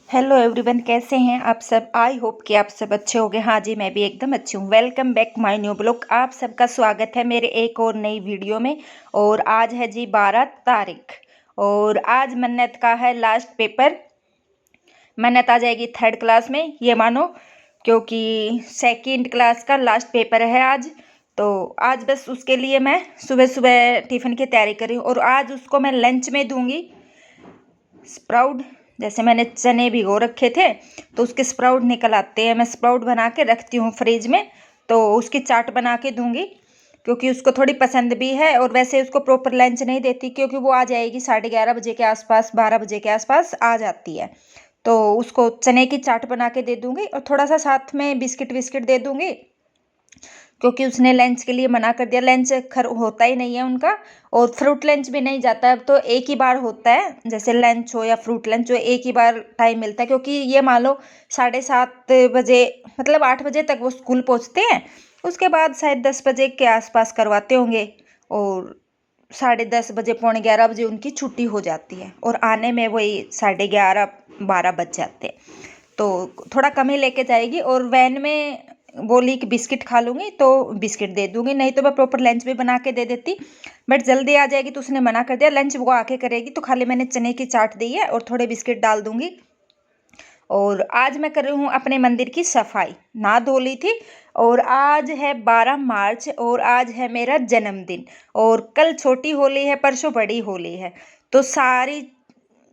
Hello everyone, कैसे हैं आप सब। आई होप कि आप सब अच्छे होंगे। हाँ जी, मैं भी एकदम अच्छी हूँ। Welcome back my new blog. आप सबका स्वागत है मेरे एक और नई वीडियो में। और आज है जी 12 तारीख और आज मन्नत का है लास्ट पेपर। मन्नत आ जाएगी 3rd क्लास में, ये मानो, क्योंकि 2nd क्लास का लास्ट पेपर है आज। तो आज बस उसके लिए मैं सुबह सुबह टिफ़िन की तैयारी कर रही हूँ और आज उसको मैं लंच में दूंगी स्प्राउट। जैसे मैंने चने भिगो रखे थे तो उसके स्प्राउट निकल आते हैं, मैं स्प्राउट बना के रखती हूँ फ्रिज में। तो उसकी चाट बना के दूंगी क्योंकि उसको थोड़ी पसंद भी है। और वैसे उसको प्रॉपर लंच नहीं देती क्योंकि वो आ जाएगी 11:30 बजे के आसपास, 12 बजे के आसपास आ जाती है। तो उसको चने की चाट बना के दे दूंगी और थोड़ा सा साथ में बिस्किट विस्किट दे दूंगी क्योंकि उसने लंच के लिए मना कर दिया। लंच खर होता ही नहीं है उनका और फ्रूट लंच भी नहीं जाता। अब तो एक ही बार होता है, जैसे लंच हो या फ्रूट लंच हो, एक ही बार टाइम मिलता है। क्योंकि ये मान लो 7:30 बजे, मतलब 8 बजे तक वो स्कूल पहुंचते हैं। उसके बाद शायद 10 बजे के आसपास करवाते होंगे और 10:30 बजे, 11:45 बजे उनकी छुट्टी हो जाती है और आने में वही 11:30 12 बज जाते हैं। तो थोड़ा कम ही लेके जाएगी और वैन में बोली कि बिस्किट खा लूँगी तो बिस्किट दे दूँगी, नहीं तो मैं प्रॉपर लंच भी बना के दे देती। बट जल्दी आ जाएगी तो उसने मना कर दिया, लंच वो आके करेगी। तो खाली मैंने चने की चाट दी है और थोड़े बिस्किट डाल दूँगी। और आज मैं कर रही हूँ अपने मंदिर की सफाई, नहा धो ली थी। और आज है 12 मार्च और आज है मेरा जन्मदिन। और कल छोटी होली है, परसों बड़ी होली है। तो सारी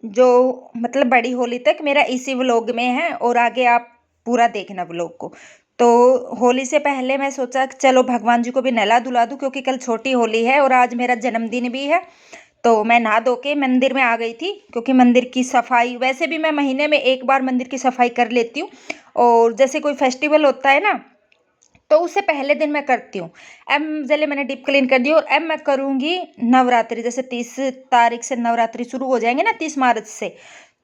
जो मतलब बड़ी होली तक मेरा इसी व्लॉग में है और आगे आप पूरा देखना व्लॉग को। तो होली से पहले मैं सोचा कि चलो भगवान जी को भी नहला धुला दूँ क्योंकि कल छोटी होली है और आज मेरा जन्मदिन भी है। तो मैं नहा धो के मंदिर में आ गई थी क्योंकि मंदिर की सफाई, वैसे भी मैं महीने में एक बार मंदिर की सफाई कर लेती हूँ। और जैसे कोई फेस्टिवल होता है ना तो उससे पहले दिन मैं करती हूँ। अब चले मैंने डीप क्लीन कर दी और अब मैं करूँगी नवरात्रि। जैसे 30 तारीख से नवरात्रि शुरू हो जाएंगे ना, 30 मार्च से।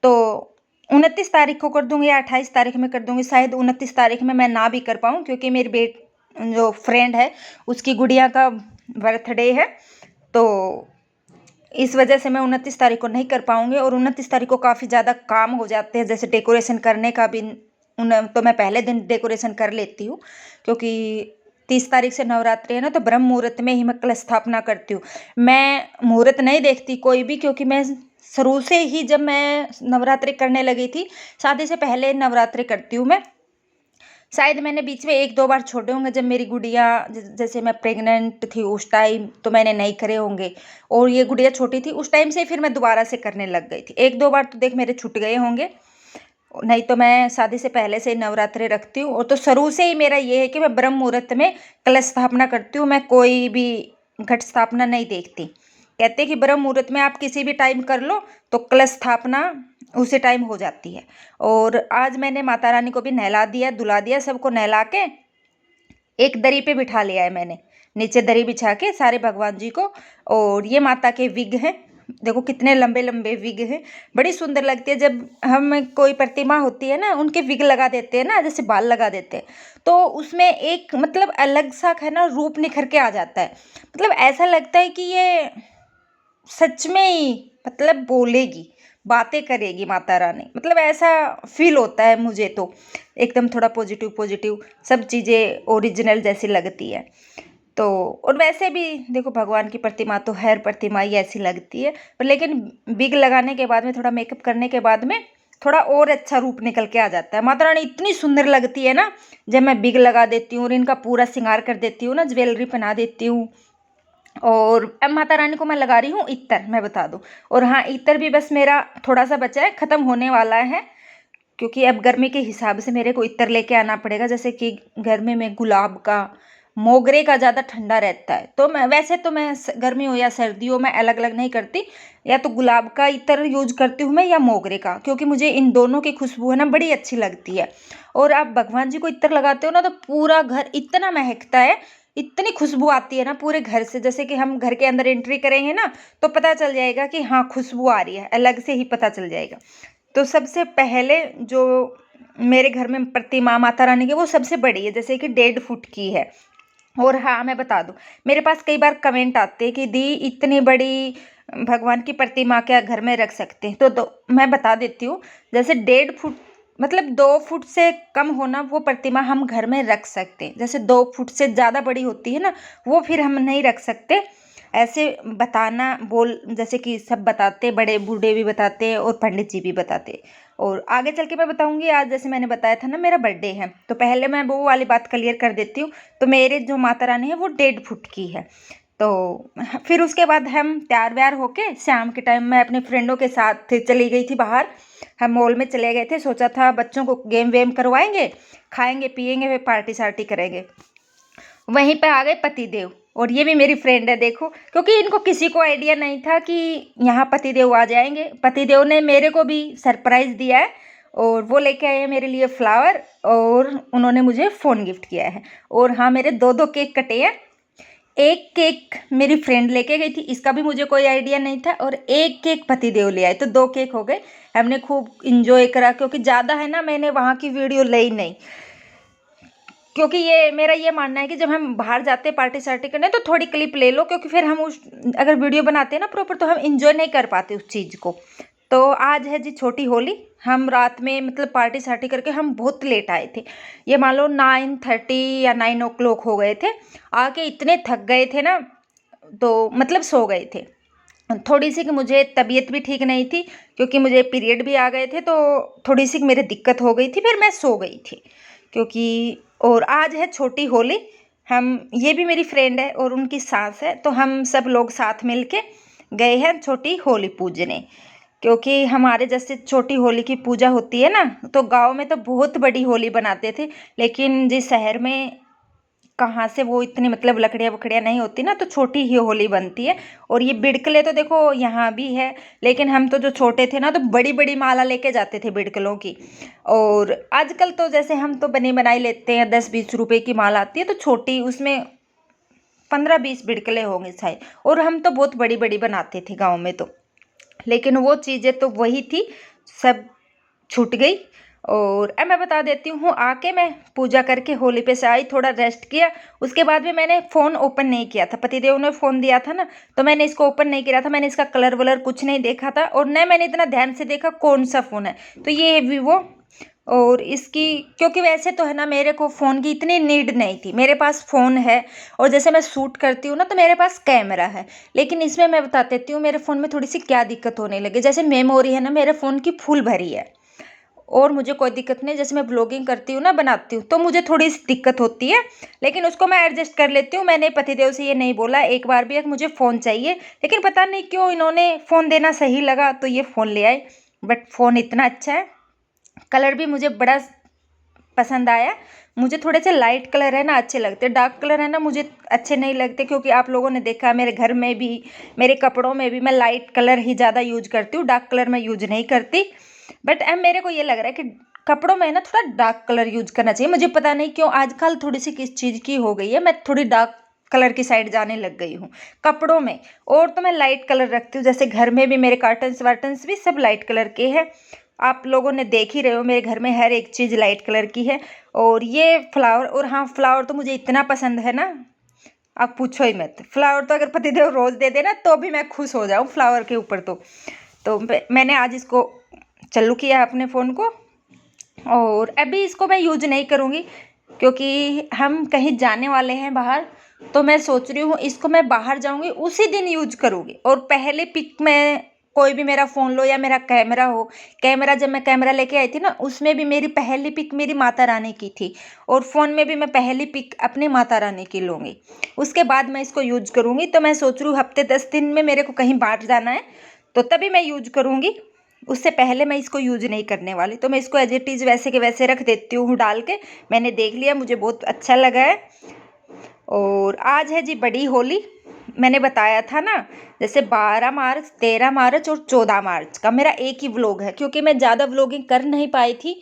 तो 29 तारीख को कर दूंगी या 28 तारीख में कर दूंगी। शायद 29 तारीख में मैं ना भी कर पाऊँ क्योंकि मेरी जो फ्रेंड है उसकी गुड़िया का बर्थडे है। तो इस वजह से मैं 29 तारीख को नहीं कर पाऊंगी और 29 तारीख को काफ़ी ज़्यादा काम हो जाते हैं, जैसे डेकोरेशन करने का भी। तो मैं पहले दिन डेकोरेशन कर लेती हूँ क्योंकि 30 तारीख से नवरात्रि है ना, तो ब्रह्म मुहूर्त में ही मैं कलश स्थापना करती हूँ। मैं मुहूर्त नहीं देखती कोई भी क्योंकि मैं शुरू से ही, जब मैं नवरात्रि करने लगी थी, शादी से पहले नवरात्रि करती हूँ मैं। शायद मैंने बीच में 1-2 बार छोड़े होंगे, जब मेरी गुड़िया जैसे मैं प्रेग्नेंट थी उस टाइम तो मैंने नहीं करे होंगे। और ये गुड़िया छोटी थी उस टाइम से फिर मैं दोबारा से करने लग गई थी। 1-2 बार तो देख मेरे छूट गए होंगे, नहीं तो मैं शादी से पहले से ही नवरात्रि रखती हूँ। और तो शुरू से ही मेरा ये है कि मैं ब्रह्म मुहूर्त में कलश स्थापना करती हूँ, मैं कोई भी घट स्थापना नहीं देखती। कहते हैं कि ब्रह्म मुहूर्त में आप किसी भी टाइम कर लो तो कलश स्थापना उसी टाइम हो जाती है। और आज मैंने माता रानी को भी नहला दिया, धुला दिया, सबको नहला के एक दरी पे बिठा लिया है मैंने, नीचे दरी बिछा के सारे भगवान जी को। और ये माता के विग हैं, देखो कितने लंबे लंबे विग हैं, बड़ी सुंदर लगती है। जब हम कोई प्रतिमा होती है ना, उनके विग लगा देते हैं ना, जैसे बाल लगा देते हैं, तो उसमें एक मतलब अलग सा है ना रूप निखर के आ जाता है। मतलब ऐसा लगता है कि ये सच में ही मतलब बोलेगी, बातें करेगी माता रानी, मतलब ऐसा फील होता है मुझे। तो एकदम थोड़ा पॉजिटिव पॉजिटिव सब चीज़ें ओरिजिनल जैसी लगती है। तो और वैसे भी देखो भगवान की प्रतिमा तो हर प्रतिमा ही ऐसी लगती है, पर लेकिन बिग लगाने के बाद में, थोड़ा मेकअप करने के बाद में थोड़ा और अच्छा रूप निकल के आ जाता है। माता रानी इतनी सुंदर लगती है ना जब मैं बिग लगा देती हूँ और इनका पूरा श्रृंगार कर देती हूँ ना, ज्वेलरी पहना देती हूँ। और अब माता रानी को मैं लगा रही हूँ इत्र, मैं बता दूँ। और हाँ, इत्र भी बस मेरा थोड़ा सा बचा है, ख़त्म होने वाला है क्योंकि अब गर्मी के हिसाब से मेरे को इत्र लेके आना पड़ेगा। जैसे कि गर्मी में गुलाब का, मोगरे का ज़्यादा ठंडा रहता है। तो मैं वैसे तो मैं गर्मी हो या सर्दियों में अलग अलग नहीं करती, या तो गुलाब का इत्र यूज करती हूँ मैं या मोगरे का, क्योंकि मुझे इन दोनों की खुशबू है ना बड़ी अच्छी लगती है। और आप भगवान जी को इत्र लगाते हो ना तो पूरा घर इतना महकता है, इतनी खुशबू आती है ना पूरे घर से। जैसे कि हम घर के अंदर एंट्री करेंगे ना तो पता चल जाएगा कि हाँ खुशबू आ रही है, अलग से ही पता चल जाएगा। तो सबसे पहले जो मेरे घर में प्रतिमा माता रानी की वो सबसे बड़ी है, जैसे कि 1.5 फुट की है। और हाँ, मैं बता दूँ, मेरे पास कई बार कमेंट आते हैं कि दी इतनी बड़ी भगवान की प्रतिमा क्या घर में रख सकते हैं? तो मैं बता देती हूँ, जैसे 1.5 फुट मतलब 2 फुट से कम होना वो प्रतिमा हम घर में रख सकते हैं। जैसे 2 फुट से ज़्यादा बड़ी होती है ना, वो फिर हम नहीं रख सकते। ऐसे बताना बोल जैसे कि सब बताते, बड़े बूढ़े भी बताते हैं और पंडित जी भी बताते हैं। और आगे चल के मैं बताऊंगी। आज जैसे मैंने बताया था ना मेरा बर्थडे है, तो पहले मैं वो वाली बात क्लियर कर देती हूँ। तो मेरे जो माता रानी है वो 1.5 फुट की है। तो फिर उसके बाद हम तैयार व्यार होके शाम के टाइम मैं अपने फ्रेंडों के साथ चली गई थी बाहर। हम मॉल में चले गए थे, सोचा था बच्चों को गेम वेम करवाएंगे, खाएंगे पिएंगे, फिर पार्टी सार्टी करेंगे। वहीं पे आ गए पतिदेव, और ये भी मेरी फ्रेंड है देखो, क्योंकि इनको किसी को आइडिया नहीं था कि यहाँ पतिदेव आ जाएंगे। पतिदेव ने मेरे को भी सरप्राइज दिया है, और वो लेके आए हैं मेरे लिए फ्लावर, और उन्होंने मुझे फ़ोन गिफ्ट किया है। और हाँ, मेरे 2-2 केक कटे हैं। एक केक मेरी फ्रेंड लेके गई थी, इसका भी मुझे कोई आइडिया नहीं था, और एक केक पतिदेव ले आए, तो 2 केक हो गए। हमने खूब इंजॉय करा, क्योंकि ज़्यादा है ना मैंने वहाँ की वीडियो ली नहीं, क्योंकि ये मेरा ये मानना है कि जब हम बाहर जाते हैं पार्टी सार्टी करने तो थोड़ी क्लिप ले लो, क्योंकि फिर हम उस अगर वीडियो बनाते हैं ना प्रॉपर तो हम इंजॉय नहीं कर पाते उस चीज़ को। तो आज है जी छोटी होली। हम रात में मतलब पार्टी सार्टी करके हम बहुत लेट आए थे। ये मान लो 9:30 या 9 o'clock हो गए थे। आके इतने थक गए थे ना, तो मतलब सो गए थे। थोड़ी सी कि मुझे तबीयत भी ठीक नहीं थी, क्योंकि मुझे पीरियड भी आ गए थे, तो थोड़ी सी मेरे दिक्कत हो गई थी, फिर मैं सो गई थी। क्योंकि और आज है छोटी होली। हम ये भी मेरी फ्रेंड है और उनकी सास है, तो हम सब लोग साथ मिल के गए हैं छोटी होली पूजने। क्योंकि हमारे जैसे छोटी होली की पूजा होती है ना, तो गांव में तो बहुत बड़ी होली बनाते थे, लेकिन जिस शहर में कहाँ से वो इतनी मतलब लकड़ियाँ वकड़ियाँ नहीं होती ना, तो छोटी ही होली बनती है। और ये बिड़कले तो देखो यहाँ भी है, लेकिन हम तो जो छोटे थे ना तो बड़ी बड़ी माला लेके जाते थे बिड़कलों की। और आजकल तो जैसे हम तो बनी बनाई लेते हैं, 10-20 रुपए की माला आती है, तो छोटी उसमें 15-20 बिड़कले होंगे शायद। और हम तो बहुत बड़ी बड़ी बनाते थे गाँव में तो, लेकिन वो चीज़ें तो वही थी, सब छूट गई। और अब मैं बता देती हूँ, आके मैं पूजा करके होली पे से आई, थोड़ा रेस्ट किया। उसके बाद भी मैंने फ़ोन ओपन नहीं किया था, पतिदेव ने फ़ोन दिया था ना, तो मैंने इसको ओपन नहीं किया था। मैंने इसका कलर वलर कुछ नहीं देखा था, और न मैंने इतना ध्यान से देखा कौन सा फ़ोन है। तो ये है वीवो। और इसकी क्योंकि वैसे तो है ना मेरे को फ़ोन की इतनी नीड नहीं थी, मेरे पास फ़ोन है, और जैसे मैं शूट करती हूँ ना तो मेरे पास कैमरा है। लेकिन इसमें मैं बता देती हूँ मेरे फ़ोन में थोड़ी सी क्या दिक्कत होने लगी। जैसे मेमोरी है ना मेरे फ़ोन की फुल भरी है, और मुझे कोई दिक्कत नहीं। जैसे मैं ब्लॉगिंग करती हूँ ना, बनाती हूँ, तो मुझे थोड़ी सी दिक्कत होती है, लेकिन उसको मैं एडजस्ट कर लेती हूँ। मैंने पतिदेव से ये नहीं बोला एक बार भी मुझे फ़ोन चाहिए, लेकिन पता नहीं क्यों इन्होंने फ़ोन देना सही लगा तो ये फ़ोन ले आए। बट फ़ोन इतना अच्छा है, कलर भी मुझे बड़ा पसंद आया। मुझे थोड़े से लाइट कलर है ना अच्छे लगते, डार्क कलर है ना मुझे अच्छे नहीं लगते, क्योंकि आप लोगों ने देखा मेरे घर में भी, मेरे कपड़ों में भी मैं लाइट कलर ही ज़्यादा यूज करती हूँ, डार्क कलर मैं यूज नहीं करती। बट अब मेरे को ये लग रहा है कि कपड़ों में है ना थोड़ा डार्क कलर यूज करना चाहिए। मुझे पता नहीं क्यों आजकल थोड़ी सी किस चीज़ की हो गई है, मैं थोड़ी डार्क कलर की साइड जाने लग गई हूँ कपड़ों में। और तो मैं लाइट कलर रखती हूँ, जैसे घर में भी मेरे कार्टन्स वार्टन्स भी सब लाइट कलर के हैं। आप लोगों ने देख ही रहे हो मेरे घर में हर एक चीज़ लाइट कलर की है। और ये फ्लावर, और हाँ फ्लावर तो मुझे इतना पसंद है ना, आप पूछो ही मत। फ्लावर तो अगर पतिदेव रोज़ दे देना तो भी मैं खुश हो जाऊँ फ्लावर के ऊपर। तो मैंने आज इसको चालू किया अपने फ़ोन को, और अभी इसको मैं यूज नहीं करूँगी, क्योंकि हम कहीं जाने वाले हैं बाहर। तो मैं सोच रही हूँ इसको मैं बाहर जाऊँगी उसी दिन यूज करूँगी। और पहले पिक में कोई भी मेरा फ़ोन लो या मेरा कैमरा हो, कैमरा जब मैं कैमरा लेके आई थी ना उसमें भी मेरी पहली पिक मेरी माता रानी की थी, और फ़ोन में भी मैं पहली पिक अपनी माता रानी की लूँगी, उसके बाद मैं इसको यूज करूँगी। तो मैं सोच रही हूँ हफ्ते 10 दिन में मेरे को कहीं बाहर जाना है तो तभी मैं यूज करूँगी, उससे पहले मैं इसको यूज नहीं करने वाली। तो मैं इसको एज इट इज़ वैसे के वैसे रख देती हूँ डाल के। मैंने देख लिया, मुझे बहुत अच्छा लगा है। और आज है जी बड़ी होली। मैंने बताया था ना, जैसे 12 मार्च, 13 मार्च और 14 मार्च का मेरा एक ही व्लॉग है, क्योंकि मैं ज़्यादा व्लॉगिंग कर नहीं पाई थी,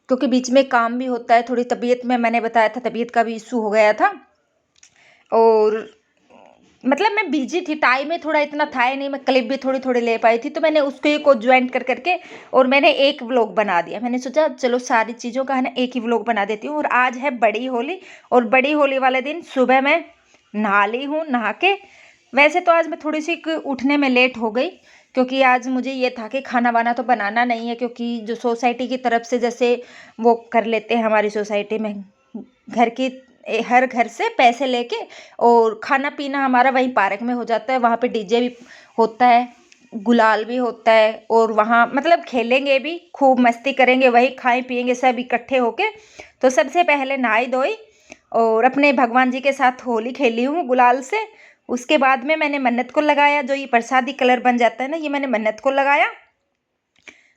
क्योंकि बीच में काम भी होता है, थोड़ी तबीयत में मैंने बताया था तबीयत का भी इशू हो गया था। और मतलब मैं बिजी थी, टाइम में थोड़ा इतना था ही नहीं, मैं क्लिप भी थोड़ी थोड़ी ले पाई थी, तो मैंने उसको ही को ज्वाइन कर करके और मैंने एक व्लॉग बना दिया। मैंने सोचा चलो सारी चीज़ों का है ना एक ही व्लॉग बना देती हूँ। और आज है बड़ी होली, और बड़ी होली वाले दिन सुबह मैं नहा ली हूँ, नहा के वैसे तो आज मैं थोड़ी सी उठने में लेट हो गई, क्योंकि आज मुझे ये था कि खाना वाना तो बनाना नहीं है, क्योंकि जो सोसाइटी की तरफ से जैसे वो कर लेते हैं हमारी सोसाइटी में, घर की हर घर से पैसे लेके और खाना पीना हमारा वहीं पार्क में हो जाता है। वहाँ पे डीजे भी होता है, गुलाल भी होता है, और वहाँ मतलब खेलेंगे भी, खूब मस्ती करेंगे, वही खाएं पिएंगे सब इकट्ठे होके। तो सबसे पहले नहाई धोई और अपने भगवान जी के साथ होली खेली हूँ गुलाल से। उसके बाद में मैंने मन्नत को लगाया, जो ये प्रसादी कलर बन जाता है ना, ये मैंने मन्नत को लगाया।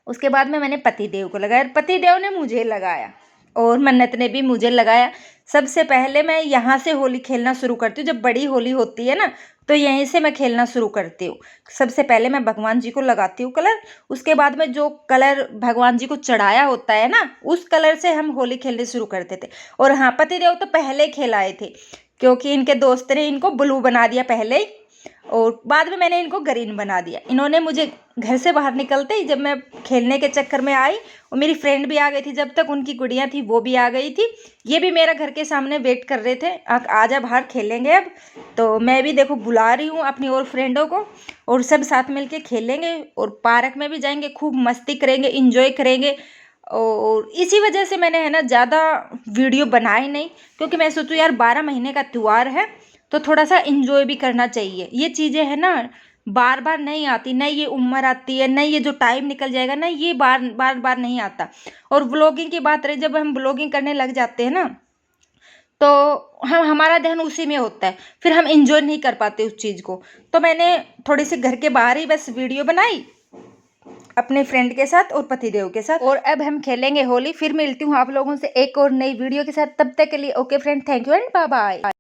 उसके बाद में मैंने पति देव को लगाया, पति देव ने मुझे लगाया और मन्नत ने भी मुझे लगाया। सबसे पहले मैं यहाँ से होली खेलना शुरू करती हूँ, जब बड़ी होली होती है ना तो यहीं से मैं खेलना शुरू करती हूँ। सबसे पहले मैं भगवान जी को लगाती हूँ कलर, उसके बाद में जो कलर भगवान जी को चढ़ाया होता है ना, उस कलर से हम होली खेलने शुरू करते थे। और हाँ, पति देव तो पहले खेलाए थे, क्योंकि इनके दोस्त ने इनको ब्लू बना दिया पहले ही, और बाद में मैंने इनको ग्रीन बना दिया। इन्होंने मुझे घर से बाहर निकलते ही, जब मैं खेलने के चक्कर में आई, और मेरी फ्रेंड भी आ गई थी, जब तक उनकी गुड़िया थी वो भी आ गई थी। ये भी मेरा घर के सामने वेट कर रहे थे, आजा बाहर खेलेंगे अब। तो मैं भी देखो बुला रही हूँ अपनी और फ्रेंडों को, और सब साथ मिलके खेलेंगे और पार्क में भी जाएंगे, खूब मस्ती करेंगे, इंजॉय करेंगे। और इसी वजह से मैंने है ना ज़्यादा वीडियो बनाई नहीं, क्योंकि मैं सोचूँ यार 12 महीने का त्यौहार है तो थोड़ा सा इंजॉय भी करना चाहिए। ये चीज़ें है ना बार बार नहीं आती, न ये उम्र आती है, न ये जो टाइम निकल जाएगा ना, ये बार बार बार नहीं आता। और व्लॉगिंग की बात रही, जब हम व्लॉगिंग करने लग जाते हैं ना तो हम हमारा ध्यान उसी में होता है, फिर हम इंजॉय नहीं कर पाते उस चीज़ को। तो मैंने थोड़ी सी घर के बाहर ही बस वीडियो बनाई अपने फ्रेंड के साथ और पतिदेव के साथ, और अब हम खेलेंगे होली। फिर मिलती हूँ आप लोगों से एक और नई वीडियो के साथ, तब तक के लिए okay friend, thank you and bye bye.